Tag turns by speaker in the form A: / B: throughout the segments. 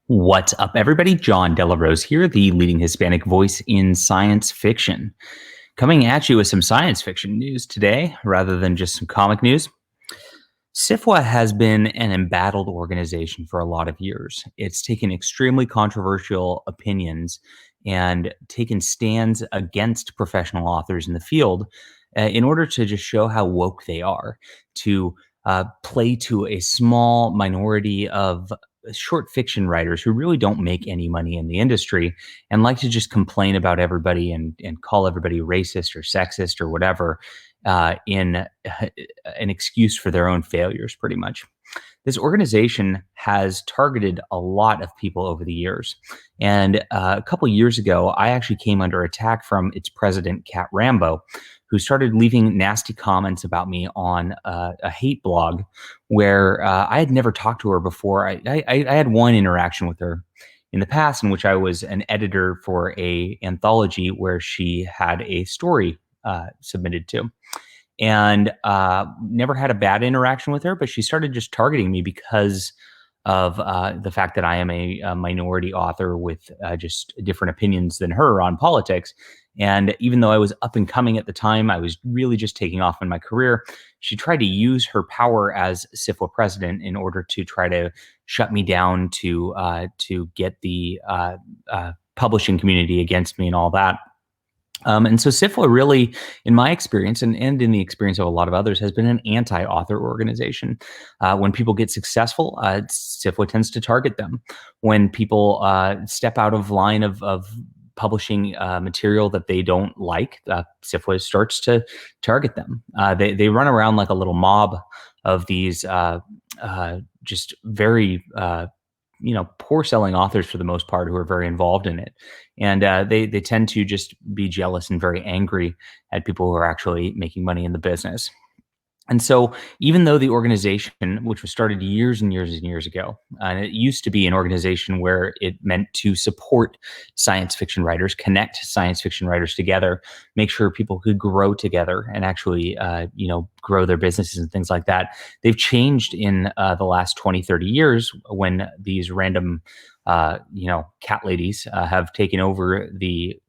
A: What's up, everybody? John Delarose here, the leading Hispanic voice in science fiction. Coming at you with some science fiction news today, rather than just some comic news. SFWA has been an embattled organization for a lot of years. It's taken extremely controversial opinions and taken stands against professional authors in the field in order to just show how woke they are, to play to a small minority of short fiction writers who really don't make any money in the industry and like to just complain about everybody and call everybody racist or sexist or whatever in an excuse for their own failures, pretty much. This organization has targeted a lot of people over the years. And a couple years ago, I actually came under attack from its president, Kat Rambo, who started leaving nasty comments about me on a hate blog where I had never talked to her before. I had one interaction with her in the past in which I was an editor for a anthology where she had a story submitted to, and never had a bad interaction with her, but she started just targeting me because of the fact that I am a minority author with just different opinions than her on politics. And even though I was up and coming at the time, I was really just taking off in my career. She tried to use her power as SFWA president in order to try to shut me down, to get the publishing community against me and all that. And so SFWA really, in my experience and in the experience of a lot of others, has been an anti-author organization. When people get successful, SFWA tends to target them. When people step out of line of publishing material that they don't like, SFWA starts to target them. They run around like a little mob of these just very poor selling authors for the most part who are very involved in it. And they tend to just be jealous and very angry at people who are actually making money in the business. And so even though the organization, which was started years and years and years ago, and it used to be an organization where it meant to support science fiction writers, connect science fiction writers together, make sure people could grow together and actually, grow their businesses and things like that. They've changed in the last 20, 30 years when these random, cat ladies have taken over the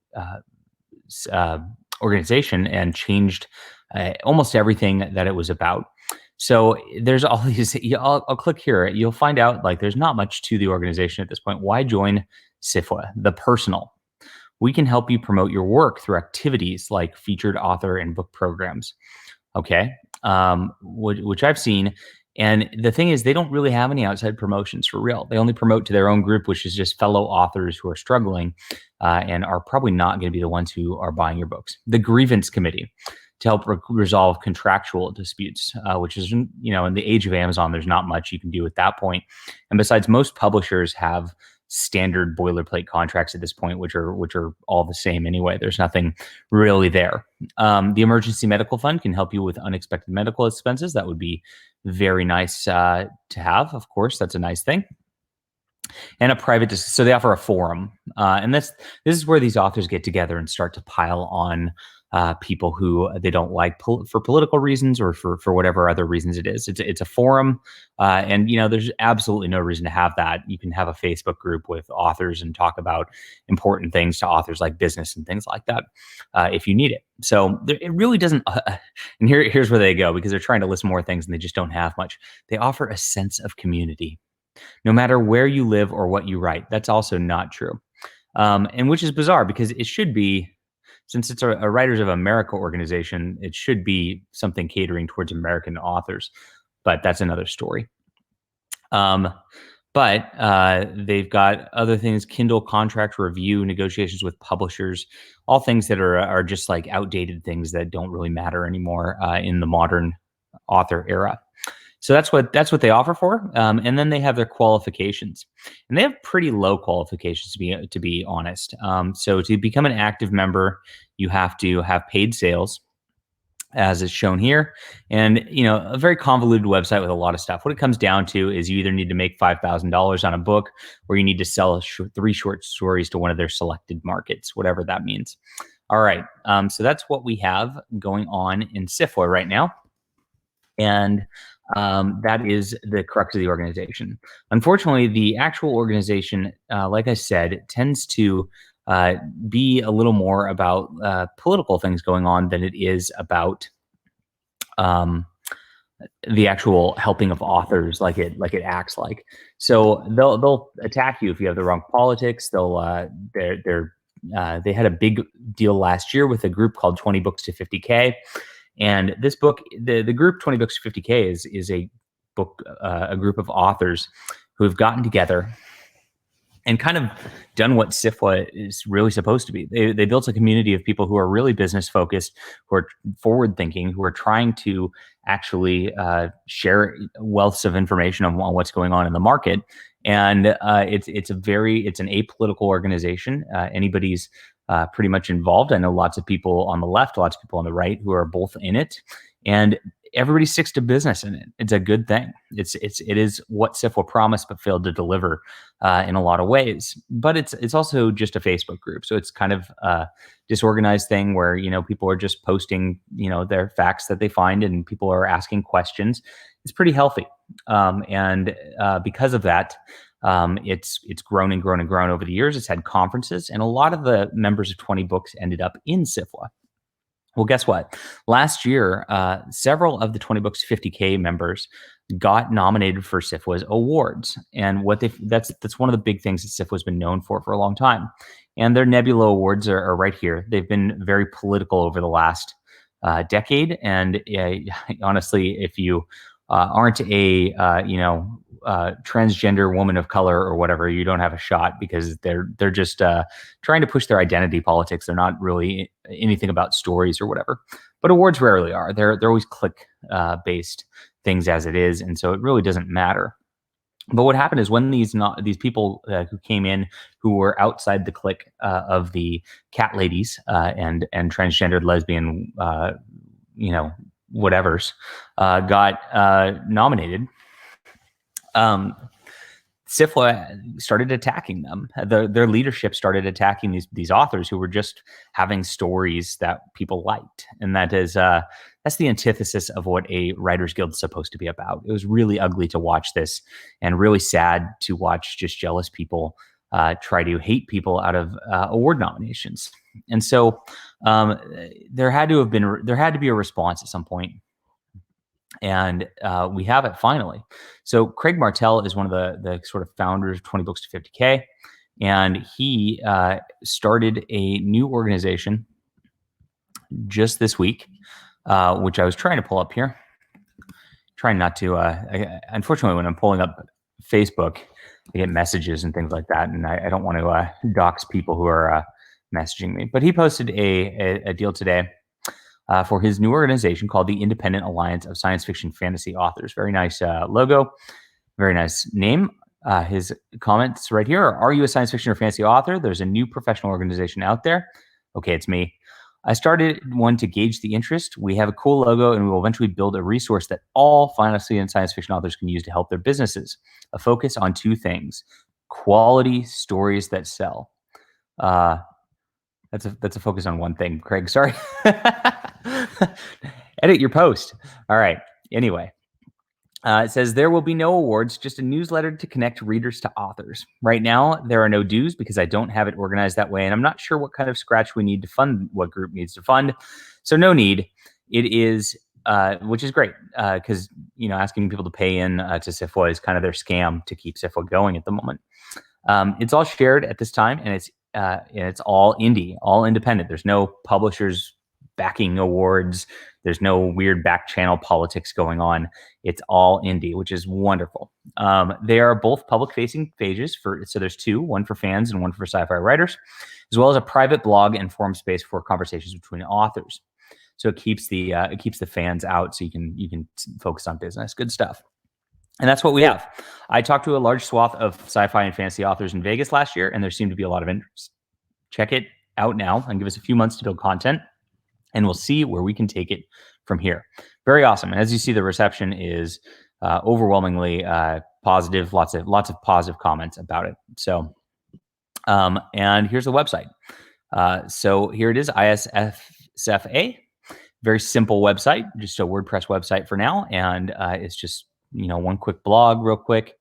A: organization and changed almost everything that it was about. So there's all these. I'll click here. You'll find out like there's not much to the organization at this point. Why join SFWA? The personal. We can help you promote your work through activities like featured author and book programs. Okay, which I've seen. And the thing is, they don't really have any outside promotions for real. They only promote to their own group, which is just fellow authors who are struggling and are probably not going to be the ones who are buying your books. The grievance committee to help resolve contractual disputes, which is, in the age of Amazon, there's not much you can do at that point. And besides, most publishers have standard boilerplate contracts at this point, which are all the same anyway. There's nothing really there. The emergency medical fund can help you with unexpected medical expenses. That would be very nice to have. Of course, that's a nice thing. And a private, so they offer a forum, and this is where these authors get together and start to pile on people who they don't like for political reasons or for whatever other reasons it is. It's a forum, and there's absolutely no reason to have that. You can have a Facebook group with authors and talk about important things to authors like business and things like that if you need it. So it really doesn't. And here's where they go, because they're trying to list more things and they just don't have much. They offer a sense of community. No matter where you live or what you write. That's also not true. And which is bizarre because it should be, since it's a Writers of America organization, it should be something catering towards American authors. But that's another story. But they've got other things: Kindle contract review, negotiations with publishers, all things that are just like outdated things that don't really matter anymore in the modern author era. So that's what they offer for, and then they have their qualifications, and they have pretty low qualifications to be honest. So to become an active member, you have to have paid sales, as is shown here, and a very convoluted website with a lot of stuff. What it comes down to is you either need to make $5,000 on a book, or you need to sell 3 short stories to one of their selected markets, whatever that means. All right, so that's what we have going on in SFWA right now. And That is the crux of the organization. Unfortunately, the actual organization, like I said, tends to uh, be a little more about political things going on than it is about um, the actual helping of authors, like it acts like. So they'll attack you if you have the wrong politics. They had a big deal last year with a group called 20 Books to 50K, and this book, the group 20 Books to 50K is a book, a group of authors who have gotten together and kind of done what SFWA is really supposed to be. They built a community of people who are really business focused, who are forward thinking, who are trying to actually share wealths of information on what's going on in the market. And it's an apolitical organization. Anybody's pretty much involved. I know lots of people on the left, lots of people on the right who are both in it, and everybody sticks to business in it. It's a good thing. It is what SFWA promised but failed to deliver in a lot of ways. But it's also just a Facebook group, so it's kind of a disorganized thing where people are just posting their facts that they find, and people are asking questions. It's pretty healthy, and because of that, it's grown and grown and grown over the years. It's had conferences, and a lot of the members of 20 Books ended up in SFWA. Well, guess what? Last year, several of the 20 Books 50K members got nominated for SFWA's awards, and that's one of the big things that SFWA's been known for a long time. And their Nebula Awards are right here. They've been very political over the last decade, and honestly, if you aren't a transgender woman of color or whatever, you don't have a shot, because they're just trying to push their identity politics. They're not really anything about stories or whatever. But awards rarely are. They're always click based things as it is, and so it really doesn't matter. But what happened is, when these people who came in, who were outside the clique of the cat ladies and transgendered lesbian whatevers, got nominated, SFWA started attacking them. Their leadership started attacking these authors who were just having stories that people liked, and that's the antithesis of what a writers guild is supposed to be about. It was really ugly to watch this, and really sad to watch just jealous people try to hate people out of award nominations. And so there had to be a response at some point. And we have it finally. So Craig Martell is one of the sort of founders of 20 Books to 50K, and he started a new organization just this week, which I was trying to pull up here. Trying not to. Unfortunately, when I'm pulling up Facebook, I get messages and things like that, and I don't want to dox people who are messaging me. But he posted a deal today for his new organization called the Independent Alliance of Science Fiction Fantasy Authors. Very nice logo, very nice name. His comments right here are you a science fiction or fantasy author? There's a new professional organization out there. Okay, it's me. I started one to gauge the interest. We have a cool logo, and we will eventually build a resource that all fantasy and science fiction authors can use to help their businesses. A focus on two things: quality stories that sell. That's a focus on one thing, Craig. Sorry. Edit your post. All right. Anyway, it says there will be no awards, just a newsletter to connect readers to authors. Right now, there are no dues because I don't have it organized that way, and I'm not sure what kind of scratch we need to fund what group needs to fund. So no need. It is, which is great, because asking people to pay in to SFWA is kind of their scam to keep SFWA going at the moment. It's all shared at this time, and it's all indie, all independent. There's no publishers backing awards. There's no weird back channel politics going on. It's all indie, which is wonderful. They are both public-facing pages so there's two, one for fans and one for sci-fi writers, as well as a private blog and forum space for conversations between authors. So it keeps the fans out, so you can focus on business. Good stuff. And that's what we have. I talked to a large swath of sci-fi and fantasy authors in Vegas last year, and there seemed to be a lot of interest. Check it out now and give us a few months to build content, and we'll see where we can take it from here. Very awesome. And as you see, the reception is overwhelmingly positive. Lots of positive comments about it. So, and here's the website. So here it is, ISFWA. Very simple website, just a WordPress website for now, and it's just one quick blog, real quick.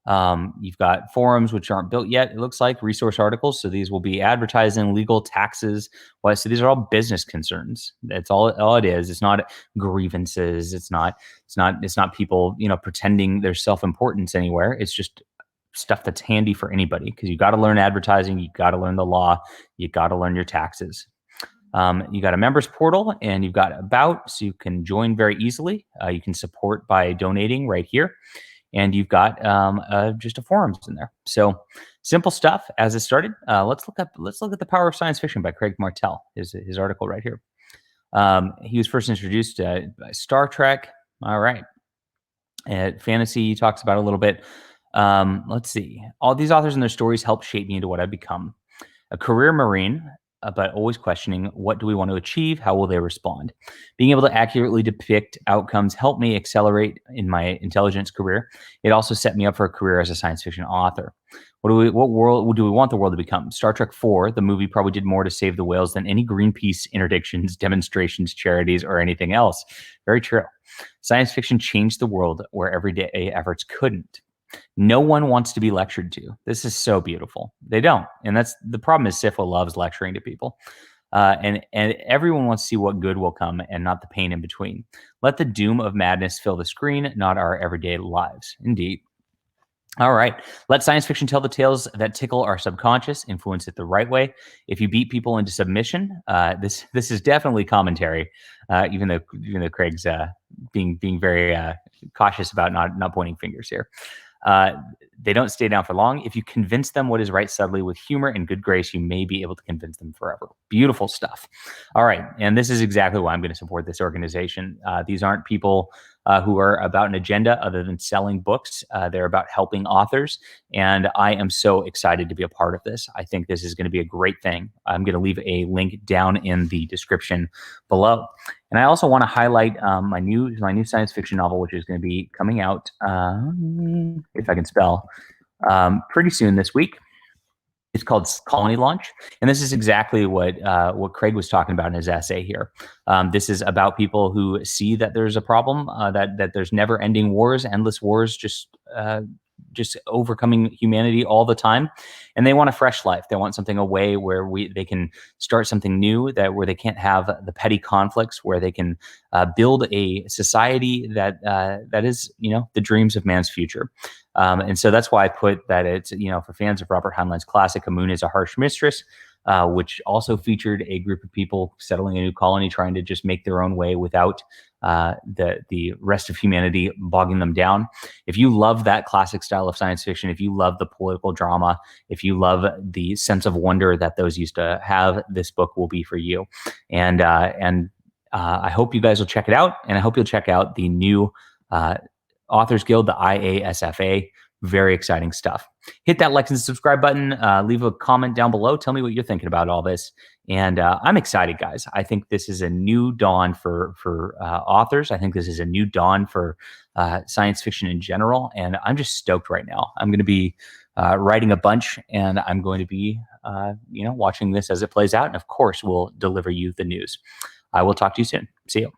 A: You've got forums which aren't built yet. It looks like resource articles. So these will be advertising, legal, taxes. Well, so these are all business concerns. That's all it is. It's not grievances. It's not people pretending there's self-importance anywhere. It's just stuff that's handy for anybody, because you got to learn advertising, you got to learn the law, you got to learn your taxes. You got a members portal, and you've got about, so you can join very easily. You can support by donating right here, and you've got just a forums in there. So simple stuff as it started. Let's look at The Power of Science Fiction by Craig Martell. His article right here. He was first introduced by Star Trek. All right. Fantasy, he talks about a little bit. Let's see. All these authors and their stories help shape me into what I've become. A career Marine, but always questioning, what do we want to achieve? How will they respond? Being able to accurately depict outcomes helped me accelerate in my intelligence career. It also set me up for a career as a science fiction author. What world do we want the world to become? Star Trek IV, the movie, probably did more to save the whales than any Greenpeace interdictions, demonstrations, charities, or anything else. Very true. Science fiction changed the world where everyday efforts couldn't. No one wants to be lectured to. This is so beautiful. They don't. And that's the problem. Is SFWA loves lecturing to people. And everyone wants to see what good will come and not the pain in between. Let the doom of madness fill the screen, not our everyday lives. Indeed. All right. Let science fiction tell the tales that tickle our subconscious, influence it the right way. If you beat people into submission, this is definitely commentary, even though Craig's being very cautious about not pointing fingers here. They don't stay down for long. If you convince them what is right subtly with humor and good grace, you may be able to convince them forever. Beautiful stuff. All right. And this is exactly why I'm going to support this organization. These aren't people who are about an agenda other than selling books. They're about helping authors. And I am so excited to be a part of this. I think this is going to be a great thing. I'm going to leave a link down in the description below. And I also want to highlight my new science fiction novel, which is going to be coming out, if I can spell, pretty soon this week. It's called Colony Launch, and this is exactly what Craig was talking about in his essay here. This is about people who see that there's a problem, that there's never-ending wars, endless wars, just overcoming humanity all the time, and they want a fresh life. They want something away where they can start something new, where they can't have the petty conflicts, where they can build a society that is the dreams of man's future. And so that's why I put that it's for fans of Robert Heinlein's classic A Moon is a Harsh Mistress, which also featured a group of people settling a new colony, trying to just make their own way without the rest of humanity bogging them down. If you love that classic style of science fiction, if you love the political drama, if you love the sense of wonder that those used to have, this book will be for you. And I hope you guys will check it out, and I hope you'll check out the new Authors Guild, the IASFA. Very exciting stuff. Hit that like and subscribe button. Leave a comment down below. Tell me what you're thinking about all this. And I'm excited, guys. I think this is a new dawn for authors. I think this is a new dawn for science fiction in general. And I'm just stoked right now. I'm going to be writing a bunch, and I'm going to be watching this as it plays out. And of course, we'll deliver you the news. I will talk to you soon. See you.